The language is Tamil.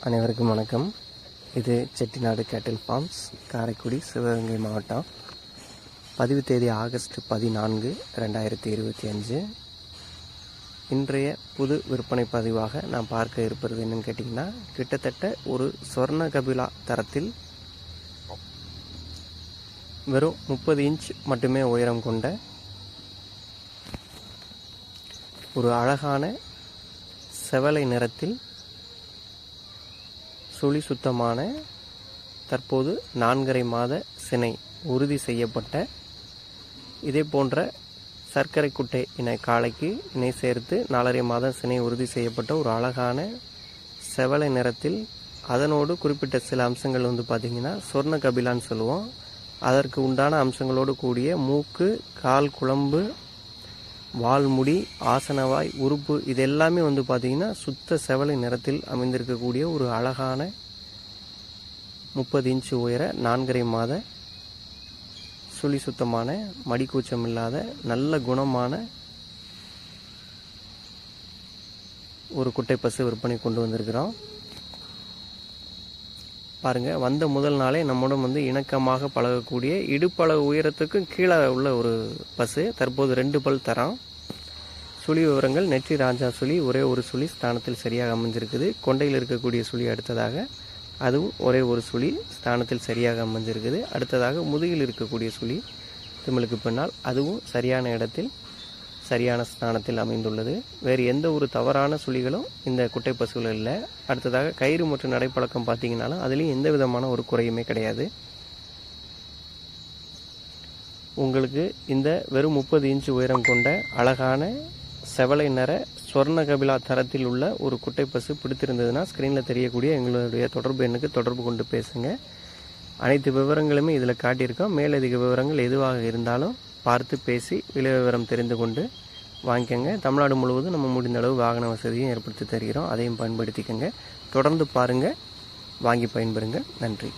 அனைவருக்கும் வணக்கம். இது செட்டிநாடு கேட்டில் ஃபார்ம்ஸ், காரைக்குடி, சிவகங்கை மாவட்டம். பதிவு தேதி ஆகஸ்ட் 14, 2025. இன்றைய புது விற்பனை பதிவாக நான் பார்க்க இருப்பது என்னன்னு கேட்டிங்கன்னா, கிட்டத்தட்ட ஒரு சொர்ண கபிலா தரத்தில் வெறும் 30 இன்ச் மட்டுமே உயரம் கொண்ட ஒரு அழகான செவலை நிறத்தில் சுழி சுத்தமான தற்போது 4.5 மாத சினை உறுதி செய்யப்பட்ட, இதே போன்ற சர்க்கரை குட்டை இணை காளைக்கு இணை சேர்த்து 4.5 மாத சினை உறுதி செய்யப்பட்ட ஒரு அழகான செவலை நிறத்தில், அதனோடு குறிப்பிட்ட சில அம்சங்கள் பார்த்திங்கன்னா சொர்ண கபிலான்னு சொல்லுவோம். அதற்கு உண்டான அம்சங்களோடு கூடிய மூக்கு, கால் குழம்பு, வால்முடி, ஆசனவாய், உறுப்பு, இது எல்லாமே பார்த்திங்கன்னா சுத்த செவலை நிறத்தில் அமைந்திருக்கக்கூடிய ஒரு அழகான 30 இன்ச் உயர 4.5 மாத சுழி சுத்தமான, மடிக்கூச்சம் இல்லாத, நல்ல குணமான ஒரு குட்டை பசு விற்பனை கொண்டு வந்திருக்கிறோம். பாருங்கள், வந்த முதல் நாளே நம்முடன் இணக்கமாக பழகக்கூடிய, இடுப்பளவு உயரத்துக்கு கீழே உள்ள ஒரு பசு. தற்போது 2 பல் தரம். சுழி விவரங்கள்: நெற்றி ராஜா சுழி, ஒரே ஒரு சுழி ஸ்தானத்தில் சரியாக அமைஞ்சிருக்குது. கொண்டையில் இருக்கக்கூடிய சுழி அடுத்ததாக அதுவும் ஒரே ஒரு சுழி ஸ்தானத்தில் சரியாக அமைஞ்சிருக்குது. அடுத்ததாக முதுகில் இருக்கக்கூடிய சுழி திமிழுக்கு பின்னால் அதுவும் சரியான இடத்தில் சரியான ஸ்தானத்தில் அமைந்துள்ளது. வேறு எந்த ஒரு தவறான சுழிகளும் இந்த குட்டை பசுவில் இல்லை. அடுத்ததாக கயிறு மற்றும் நடைப்பழக்கம் பார்த்தீங்கன்னாலும் அதுலேயும் எந்த விதமான ஒரு குறையுமே கிடையாது. உங்களுக்கு இந்த வெறும் 30 இன்ச் உயரம் கொண்ட அழகான செவலை நிற சொர்ண கபிலா தரத்தில் உள்ள ஒரு குட்டை பசு பிடித்திருந்ததுன்னா, ஸ்க்ரீனில் தெரியக்கூடிய எங்களுடைய தொடர்பு எண்ணுக்கு தொடர்பு கொண்டு பேசுங்க. அனைத்து விவரங்களுமே இதில் காட்டியிருக்கோம். மேலதிக விவரங்கள் எதுவாக இருந்தாலும் பார்த்து பேசி விலை விவரம் தெரிந்து கொண்டு வாங்கிக்கோங்க. தமிழ்நாடு முழுவதும் நம்ம முடிந்த அளவு வாகன வசதியும் ஏற்படுத்தி தருகிறோம். அதையும் பயன்படுத்திக்கோங்க. தொடர்ந்து பாருங்கள், வாங்கி பயன்பெறுங்க. நன்றி.